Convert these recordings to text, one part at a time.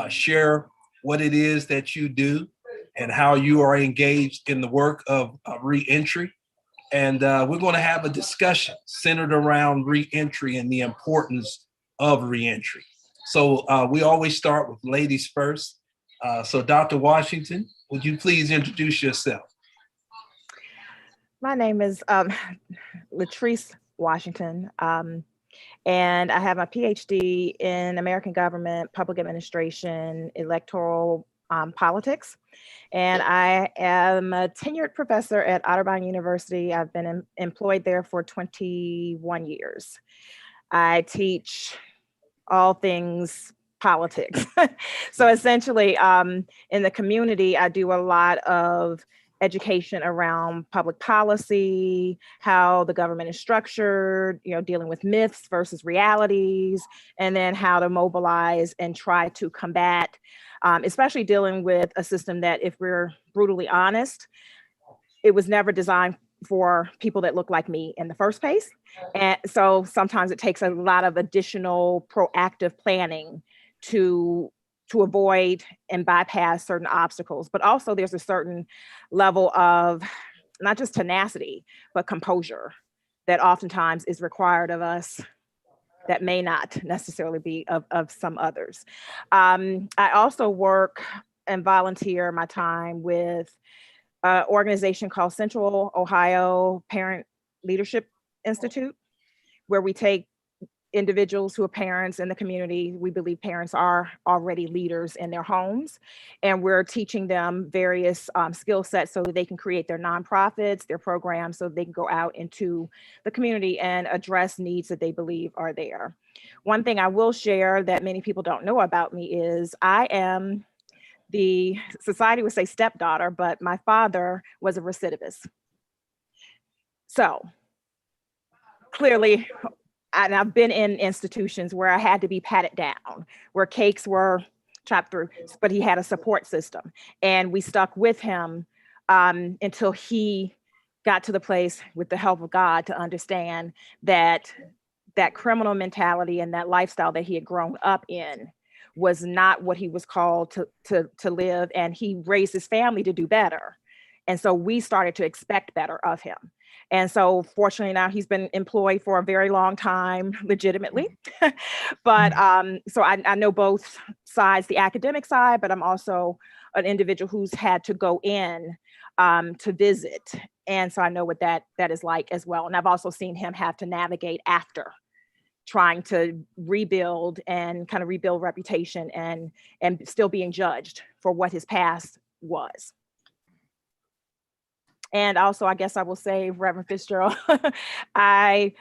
share what it is that you do and how you are engaged in the work of reentry. And we're going to have a discussion centered around reentry and the importance of reentry. So we always start with ladies first. So Dr. Washington, would you please introduce yourself? My name is Latrice Washington, and I have my PhD in American government, public administration, electoral politics. And I am a tenured professor at Otterbein University. I've been employed there for 21 years. I teach all things politics. So essentially, in the community, I do a lot of education around public policy, how the government is structured, dealing with myths versus realities, and then how to mobilize and try to combat, especially dealing with a system that, if we're brutally honest, it was never designed for people that look like me in the first place. And so sometimes it takes a lot of additional proactive planning to avoid and bypass certain obstacles. But also there's a certain level of not just tenacity, but composure that oftentimes is required of us that may not necessarily be of some others. I also work and volunteer my time with an organization called Central Ohio Parent Leadership Institute, where we take individuals who are parents in the community. We believe parents are already leaders in their homes, and we're teaching them various skill sets so that they can create their nonprofits, their programs, so they can go out into the community and address needs that they believe are there. One thing I will share that many people don't know about me is I am the society would say stepdaughter, but my father was a recidivist. So clearly, and I've been in institutions where I had to be patted down, where cakes were chopped through, but he had a support system. And we stuck with him until he got to the place, with the help of God, to understand that that criminal mentality and that lifestyle that he had grown up in was not what he was called to live. And he raised his family to do better. And so we started to expect better of him. And so fortunately now he's been employed for a very long time, legitimately. But so I know both sides, the academic side, but I'm also an individual who's had to go in to visit. And so I know what that is like as well. And I've also seen him have to navigate after trying to rebuild and kind of rebuild reputation and still being judged for what his past was. And also, I guess I will say, Reverend Fitzgerald, I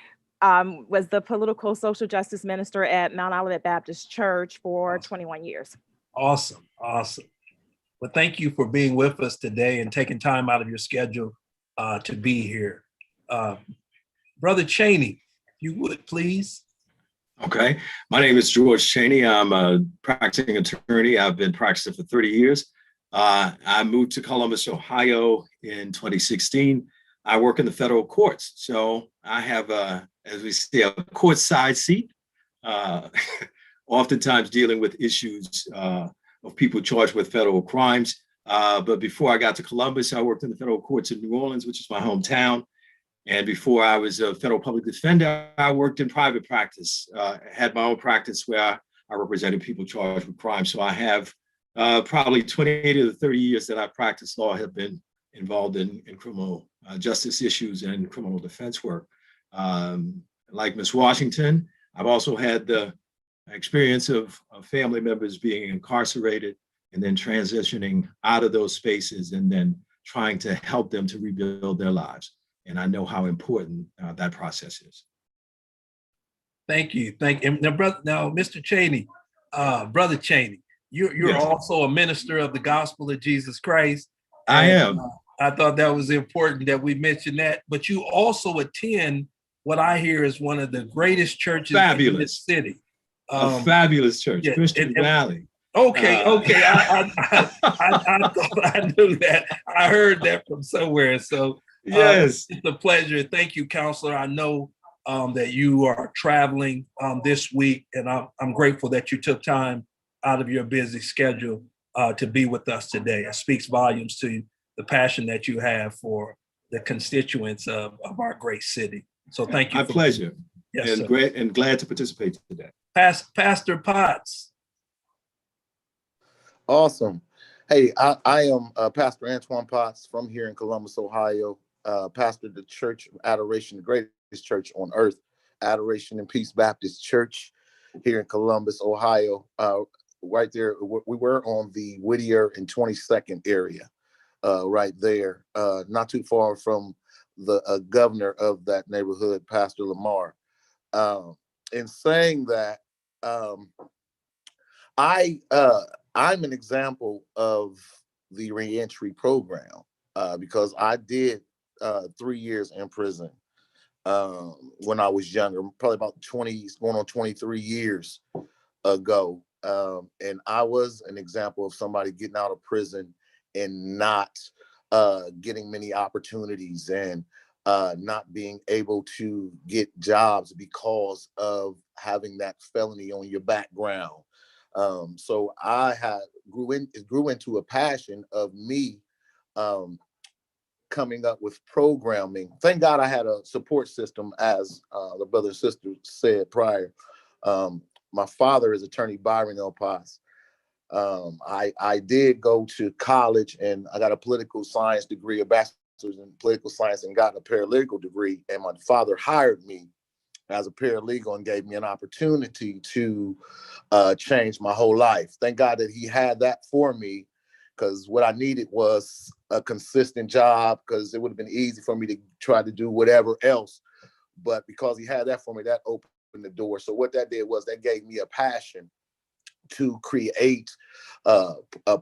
was the political social justice minister at Mount Olivet Baptist Church for 21 years. Awesome. Well, thank you for being with us today and taking time out of your schedule to be here. Brother Cheney, if you would, please. Okay. My name is George Cheney. I'm a practicing attorney. I've been practicing for 30 years. I moved to Columbus, Ohio in 2016. I work in the federal courts. So I have, as we say, a courtside seat, oftentimes dealing with issues of people charged with federal crimes. But before I got to Columbus, I worked in the federal courts in New Orleans, which is my hometown. And before I was a federal public defender, I worked in private practice, had my own practice where I represented people charged with crime. So I have probably 28 of the 30 years that I've practiced law have been involved in criminal justice issues and criminal defense work. Like Ms. Washington, I've also had the experience of family members being incarcerated and then transitioning out of those spaces and then trying to help them to rebuild their lives. And I know how important that process is. Thank you. Now, Mr. Cheney, Brother Cheney, you're yes. Also a minister of the gospel of Jesus Christ. I am. I thought that was important that we mentioned that. But you also attend what I hear is one of the greatest churches in this city. A fabulous church, yeah, Christian Valley. Okay. I thought I knew that. I heard that from somewhere. So yes, it's a pleasure. Thank you, Counselor. I know that you are traveling this week, and I'm grateful that you took time out of your busy schedule to be with us today. It speaks volumes to the passion that you have for the constituents of our great city. So thank you. My pleasure. Yes, and sir. great and glad to participate today. Pastor Potts. Awesome. Hey, I am Pastor Antoine Potts from here in Columbus, Ohio. Pastor the Church of Adoration, the greatest church on earth, Adoration and Peace Baptist Church here in Columbus, Ohio. Right there, we were on the Whittier and 22nd area, right there, not too far from the governor of that neighborhood, Pastor Lamar. In saying that, I'm an example of the reentry program because I did 3 years in prison when I was younger, probably about 20, going on 23 years ago. And I was an example of somebody getting out of prison and not getting many opportunities and not being able to get jobs because of having that felony on your background. So I grew into a passion of me coming up with programming. Thank God I had a support system, as the brother and sister said prior. My father is attorney Byron L. Potts. I did go to college and I got a political science degree, a bachelor's in political science, and got a paralegal degree. And my father hired me as a paralegal and gave me an opportunity to change my whole life. Thank God that he had that for me, because what I needed was a consistent job, because it would have been easy for me to try to do whatever else. But because he had that for me, that opened the door. So what that did was that gave me a passion to create a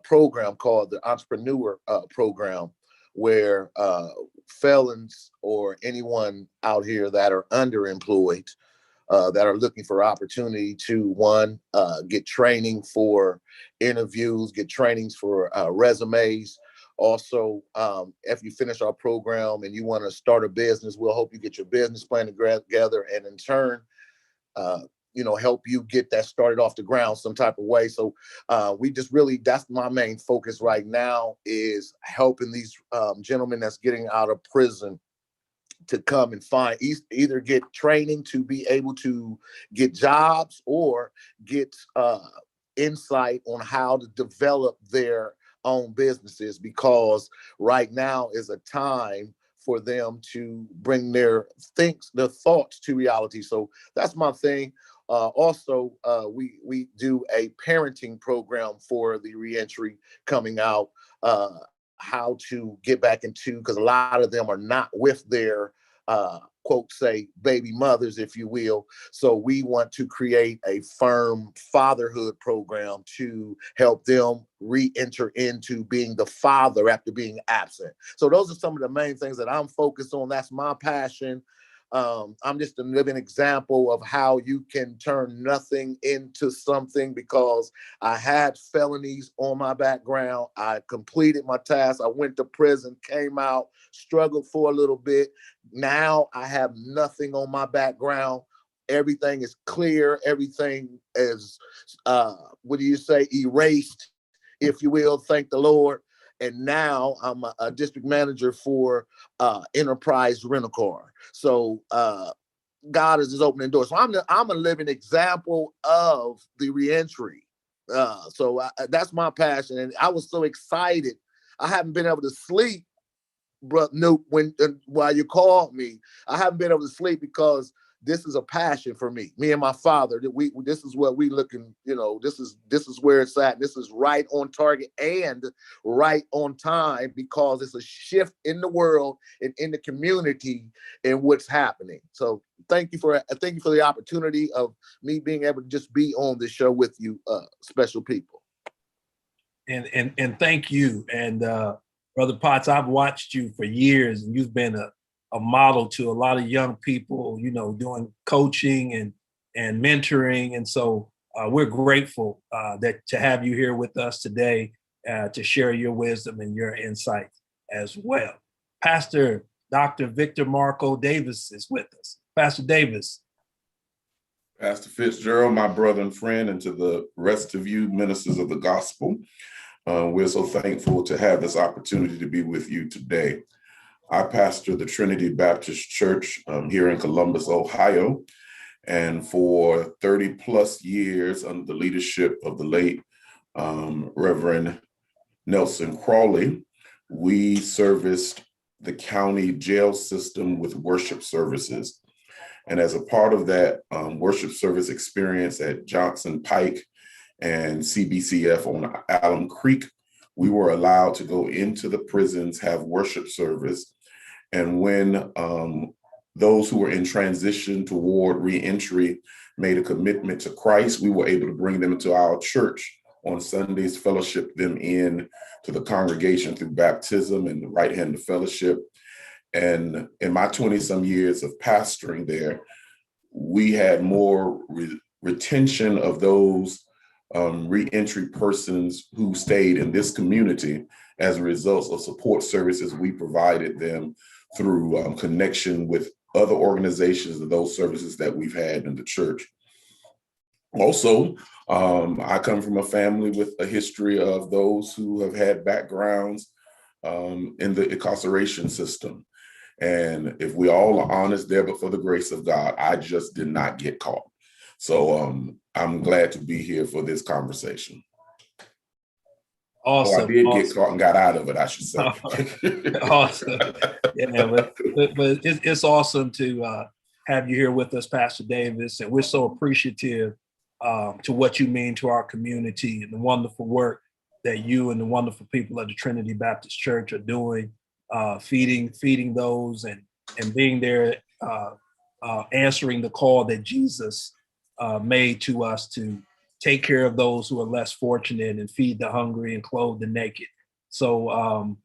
program called the Entrepreneur Program, where felons or anyone out here that are underemployed, that are looking for opportunity to, one, get training for interviews, get trainings for resumes. Also, if you finish our program and you want to start a business, we'll help you get your business plan together, and in turn, help you get that started off the ground some type of way. So we just really, that's my main focus right now, is helping these gentlemen that's getting out of prison to come and find, either get training to be able to get jobs, or get insight on how to develop their own businesses, because right now is a time for them to bring their thoughts to reality. So that's my thing. Also, we do a parenting program for the reentry coming out, how to get back into, because a lot of them are not with their quote, say, baby mothers, if you will. So we want to create a firm fatherhood program to help them re-enter into being the father after being absent. So those are some of the main things that I'm focused on. That's my passion. I'm just a living example of how you can turn nothing into something, because I had felonies on my background. I completed my task. I went to prison, came out, struggled for a little bit. Now I have nothing on my background. Everything is clear. Everything is, erased, if you will. Thank the Lord. And now I'm a district manager for Enterprise Rent-A-Car. So God is just opening doors. So I'm a living example of the reentry. So that's my passion. And I was so excited. I haven't been able to sleep, bro, Newt, while you called me. I haven't been able to sleep because this is a passion for me. Me and my father, this is what we looking, this is where it's at. This is right on target and right on time, because it's a shift in the world and in the community and what's happening. So thank you for the opportunity of me being able to just be on this show with you, special people. And thank you. And Brother Potts, I've watched you for years, and you've been a model to a lot of young people, doing coaching and mentoring. And so we're grateful to have you here with us today to share your wisdom and your insight as well. Pastor Dr. Victor Marco Davis is with us. Pastor Davis. Pastor Fitzgerald, my brother and friend, and to the rest of you ministers of the gospel. We're so thankful to have this opportunity to be with you today. I pastor the Trinity Baptist Church here in Columbus, Ohio. And for 30 plus years under the leadership of the late Reverend Nelson Crawley, we serviced the county jail system with worship services. And as a part of that worship service experience at Johnson Pike and CBCF on Alum Creek, we were allowed to go into the prisons, have worship service. And when those who were in transition toward reentry made a commitment to Christ, we were able to bring them into our church on Sundays, fellowship them in to the congregation through baptism and the right hand of fellowship. And in my 20-some years of pastoring there, we had more retention of those reentry persons who stayed in this community as a result of support services we provided them through connection with other organizations and those services that we've had in the church. Also, I come from a family with a history of those who have had backgrounds in the incarceration system. And if we all are honest there, but for the grace of God, I just did not get caught. So I'm glad to be here for this conversation. Awesome. Oh, I did get caught and got out of it, I should say. Awesome. Yeah, but it's awesome to have you here with us, Pastor Davis, and we're so appreciative to what you mean to our community and the wonderful work that you and the wonderful people of the Trinity Baptist Church are doing, feeding those and being there, answering the call that Jesus made to us to take care of those who are less fortunate and feed the hungry and clothe the naked. So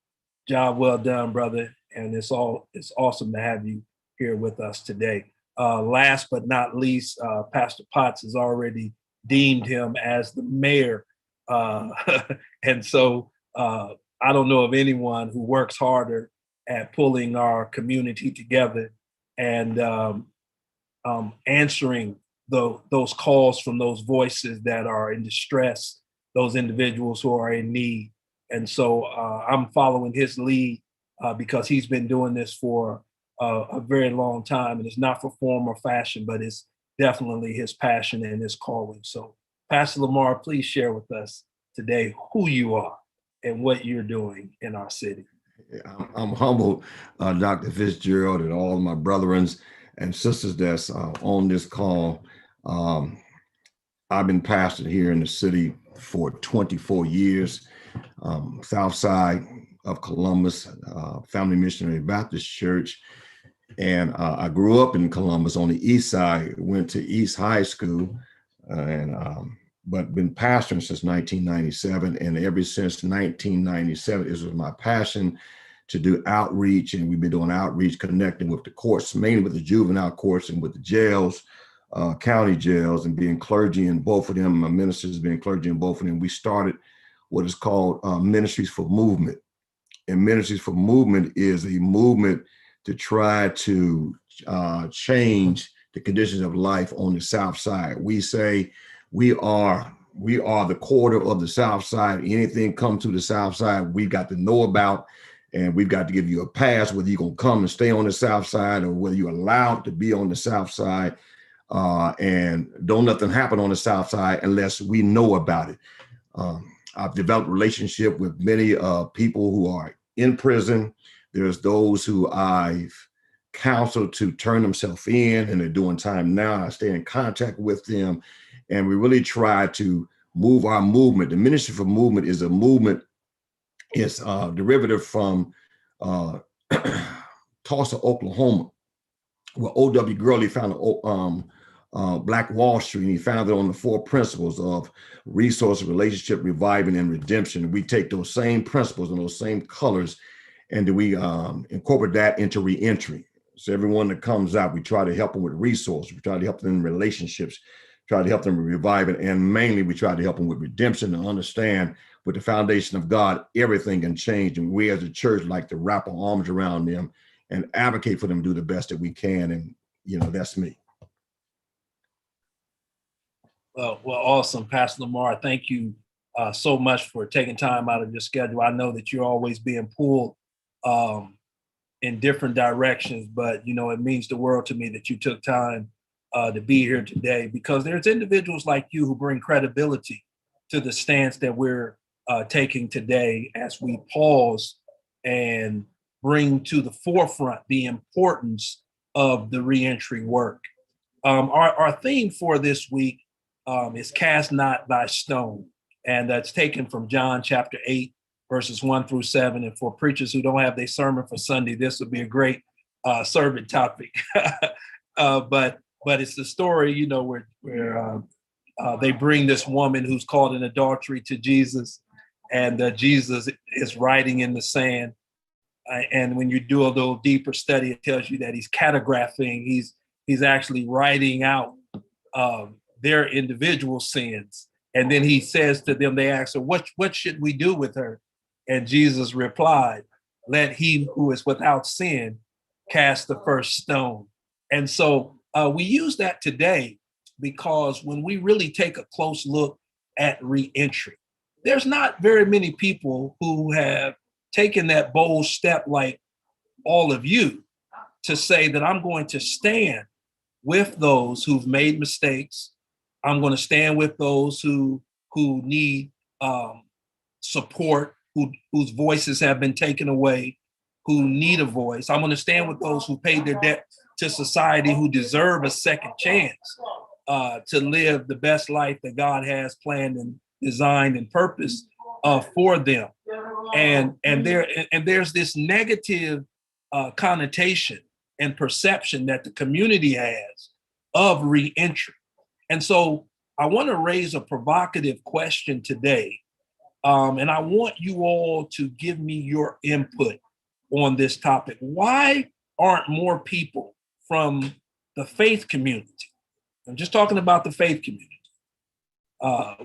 job well done, brother. And it's awesome to have you here with us today. Last but not least, Pastor Potts has already deemed him as the mayor. And so I don't know of anyone who works harder at pulling our community together and answering those calls from those voices that are in distress, those individuals who are in need. And so I'm following his lead because he's been doing this for a very long time, and it's not for form or fashion, but it's definitely his passion and his calling. So Pastor Lamar, please share with us today who you are and what you're doing in our city. I'm humbled, Dr. Fitzgerald, and all of my brethren and sisters that's on this call. I've been pastoring here in the city for 24 years, south side of Columbus, Family Missionary Baptist Church. And I grew up in Columbus on the east side, went to East High School, but been pastoring since 1997. And ever since 1997, this was my passion to do outreach. And we've been doing outreach, connecting with the courts, mainly with the juvenile courts and with the jails, county jails, and being clergy in both of them. My ministers being clergy in both of them. We started what is called Ministries for Movement. And Ministries for Movement is a movement to try to change the conditions of life on the South Side. We say we are the quarter of the South Side. Anything come to the South Side, we got to know about, and we've got to give you a pass, whether you're gonna come and stay on the South Side or whether you're allowed to be on the South Side. And don't nothing happen on the South Side unless we know about it. I've developed a relationship with many people who are in prison. There's those who I've counseled to turn themselves in, and they're doing time now. I stay in contact with them, and we really try to move our movement. The Ministry for Movement is a movement. It's derivative from Tulsa, Oklahoma, where O.W. Gurley founded Black Wall Street, and he founded on the 4 principles of resource, relationship, reviving, and redemption. We take those same principles and those same colors, and we incorporate that into reentry. So everyone that comes out, we try to help them with resources. We try to help them in relationships, try to help them with reviving, and mainly we try to help them with redemption and understand with the foundation of God, everything can change. And we as a church like to wrap our arms around them and advocate for them to do the best that we can. And, that's me. Well, awesome, Pastor Lamar. Thank you so much for taking time out of your schedule. I know that you're always being pulled in different directions, but it means the world to me that you took time to be here today, because there's individuals like you who bring credibility to the stance that we're taking today as we pause and bring to the forefront the importance of the reentry work. Our theme for this week is Cast Not Thy Stone, and that's taken from John chapter 8, verses 1 through 7. And for preachers who don't have their sermon for Sunday, this would be a great sermon topic. But it's the story, where they bring this woman who's caught in adultery to Jesus, and Jesus is writing in the sand. And when you do a little deeper study, it tells you that he's catagraphing. He's actually writing out their individual sins. And then he says to them, they ask her, what should we do with her? And Jesus replied, let he who is without sin cast the first stone. And so we use that today because when we really take a close look at reentry, there's not very many people who have taken that bold step like all of you to say that I'm going to stand with those who've made mistakes. I'm going to stand with those who need support, whose voices have been taken away, who need a voice. I'm going to stand with those who paid their debt to society, who deserve a second chance to live the best life that God has planned and designed and purposed for them. And there's this negative connotation and perception that the community has of reentry. And so I want to raise a provocative question today. And I want you all to give me your input on this topic. Why aren't more people from the faith community? I'm just talking about the faith community.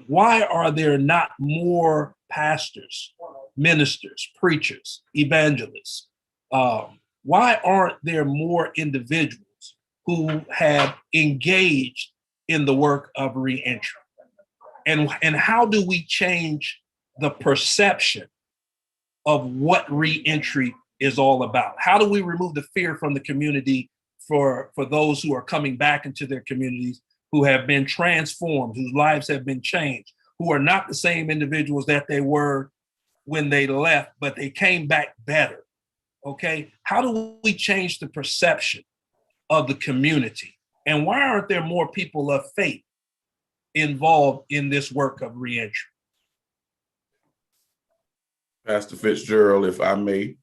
Why are there not more pastors, ministers, preachers, evangelists? Why aren't there more individuals who have engaged in the work of reentry? And how do we change the perception of what reentry is all about? How do we remove the fear from the community for those who are coming back into their communities, who have been transformed, whose lives have been changed, who are not the same individuals that they were when they left, but they came back better? Okay, how do we change the perception of the community? And why aren't there more people of faith involved in this work of reentry? Pastor Fitzgerald, if I may.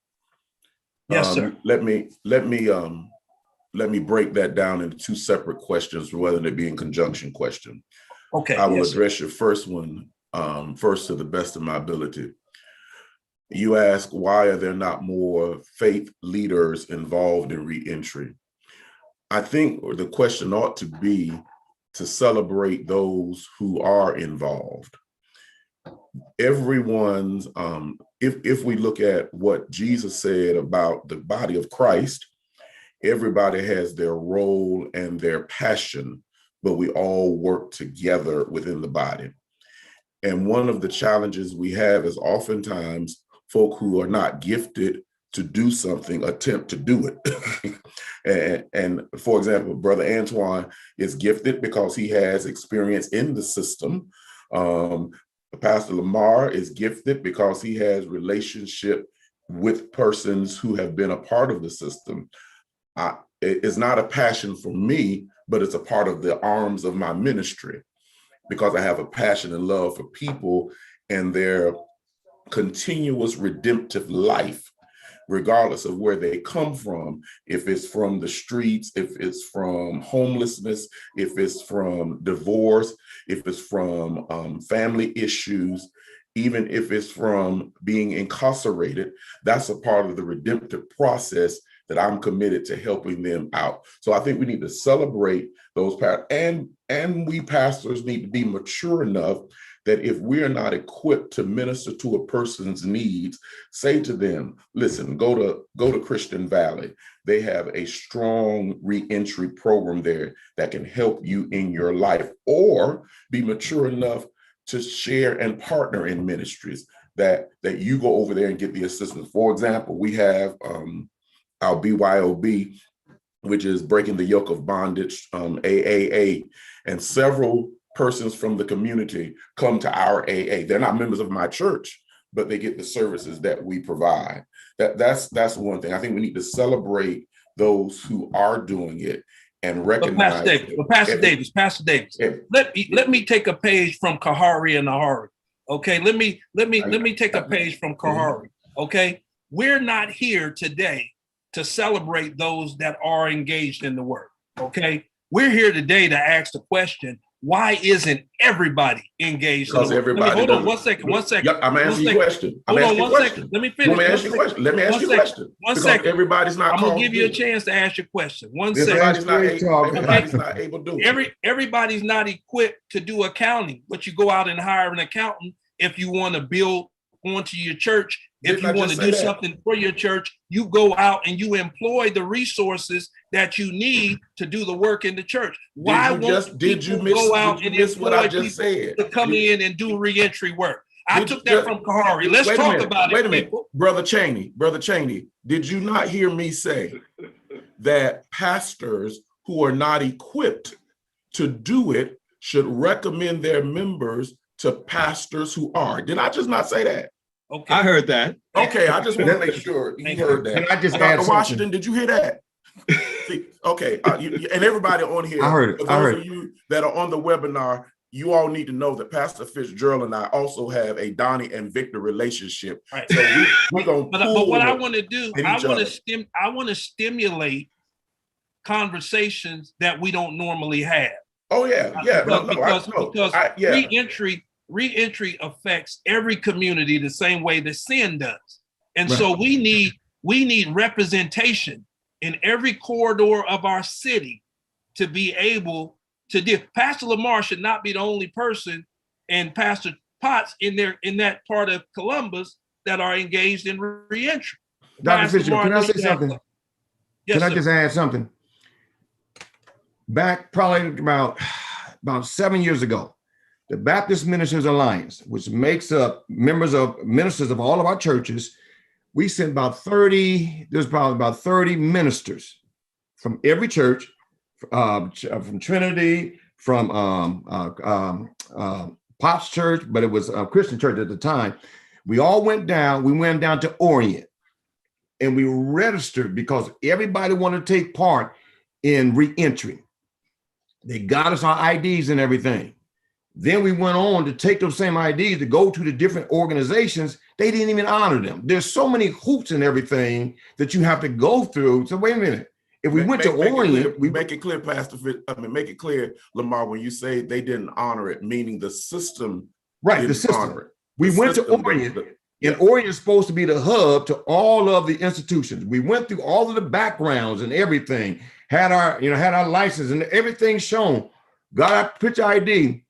Yes, sir. Let me break that down into two separate questions, rather than it be in conjunction question. Okay. I will yes, address your first one first to the best of my ability. You ask, why are there not more faith leaders involved in reentry? I think the question ought to be to celebrate those who are involved. Everyone's, if we look at what Jesus said about the body of Christ, everybody has their role and their passion, but we all work together within the body. And one of the challenges we have is oftentimes folk who are not gifted to do something attempt to do it. and for example, Brother Antoine is gifted because he has experience in the system. Pastor Lamar is gifted because he has relationship with persons who have been a part of the system. It's not a passion for me, but it's a part of the arms of my ministry, because I have a passion and love for people and their continuous redemptive life, regardless of where they come from. If it's from the streets, if it's from homelessness, if it's from divorce, if it's from family issues, even if it's from being incarcerated, that's a part of the redemptive process that I'm committed to helping them out. So I think we need to celebrate those and we pastors need to be mature enough that if we are not equipped to minister to a person's needs, say to them, listen, go to Christian Valley. They have a strong reentry program there that can help you in your life, or be mature enough to share and partner in ministries that you go over there and get the assistance. For example, we have our BYOB, which is Breaking the Yoke of Bondage, AAA, and several persons from the community come to our AA. They're not members of my church, but they get the services that we provide. That's one thing. I think we need to celebrate those who are doing it and recognize. Pastor Davis, let me take a page from Kahari and Nahari. Okay, let me take a page from Kahari. Okay, we're not here today to celebrate those that are engaged in the work. Okay, we're here today to ask the question: why isn't everybody engaged? Because everybody. Hold on one second. Yeah, I'm asking you a question. Hold on one second. Let me finish. Let me ask you a question. Let me ask you a question. One second. Everybody's not. I'm gonna give you a chance to ask your question. Everybody's not able to do it. Everybody's not equipped to do accounting, but you go out and hire an accountant if you want to build onto your church. If you want to do something for your church, you go out and you employ the resources that you need to do the work in the church. Why won't people go out and employ what I just said to come in and do reentry work? I took that from Kahari. Let's talk about it. Wait a minute, Brother Cheney, did you not hear me say that pastors who are not equipped to do it should recommend their members to pastors who are? Did I just not say that? Okay. I heard that. Okay, I just want to make sure you heard that. Can I just add Washington, did you hear that? See, okay, and everybody on here, I heard it. For those of you that are on the webinar, you all need to know that Pastor Fitzgerald and I also have a Donnie and Victor relationship. Right. So we're gonna. But what I want to do, I want to stimulate conversations that we don't normally have. Oh yeah. Because reentry affects every community the same way that sin does. And so we need representation in every corridor of our city to be able to deal. Pastor Lamar should not be the only person, and Pastor Potts in that part of Columbus that are engaged in reentry. Dr. Fitzgerald, can I say something? Yes, can I just add something? Back probably about 7 years ago, the Baptist Ministers Alliance, which makes up ministers of all of our churches, we sent about 30, there's probably about 30 ministers from every church, from Trinity, from Pop's church, but it was a Christian church at the time. We all went down to Orient, and we registered because everybody wanted to take part in reentry. They got us our IDs and everything. Then we went on to take those same IDs to go to the different organizations. They didn't even honor them. There's so many hoops and everything that you have to go through. So wait a minute. If we went to Orient, we make it clear, Pastor. Make it clear, Lamar, when you say they didn't honor it, meaning the system, right? The system. Honor it. We went to Orient, and Orient is supposed to be the hub to all of the institutions. We went through all of the backgrounds and everything. Had our license and everything shown. Got our picture ID.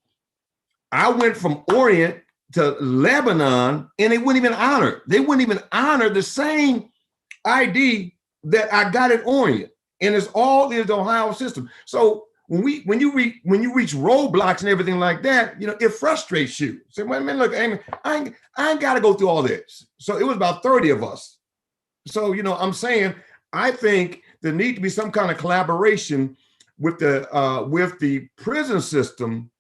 I went from Orient to Lebanon, and they wouldn't even honor. They wouldn't even honor the same ID that I got at Orient, and it's all in the Ohio system. So when you reach roadblocks and everything like that, it frustrates you. Say, wait a minute, look, Amy, I ain't got to go through all this. So it was about 30 of us. So I'm saying I think there need to be some kind of collaboration with the prison system.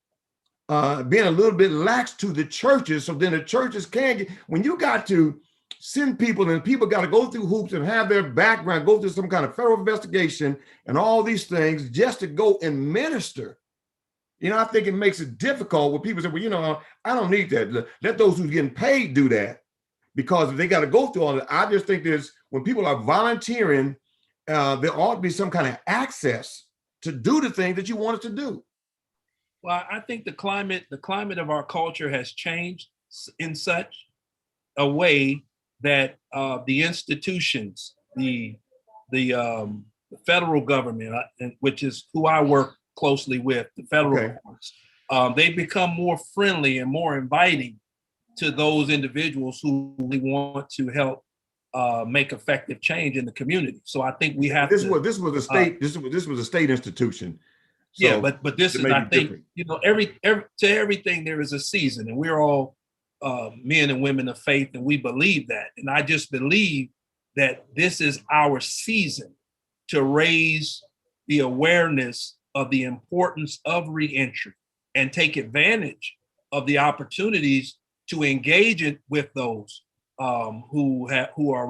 Being a little bit lax to the churches, so then the churches can get, when you got to send people and people got to go through hoops and have their background, go through some kind of federal investigation and all these things just to go and minister. I think it makes it difficult when people say, well, I don't need that. Let those who's getting paid do that, because if they got to go through all that, I just think when people are volunteering, there ought to be some kind of access to do the thing that you want us to do. Well, I think the climate of our culture has changed in such a way that the institutions, the federal government, which is who I work closely with, the federal courts, they become more friendly and more inviting to those individuals who really want to help make effective change in the community. So I think we have This to. was a state. This was a state institution. So Yeah, but this it is, may I be think, different. you know, to everything there is a season, and we're all men and women of faith, and we believe that. And I just believe that this is our season to raise the awareness of the importance of reentry and take advantage of the opportunities to engage with those who are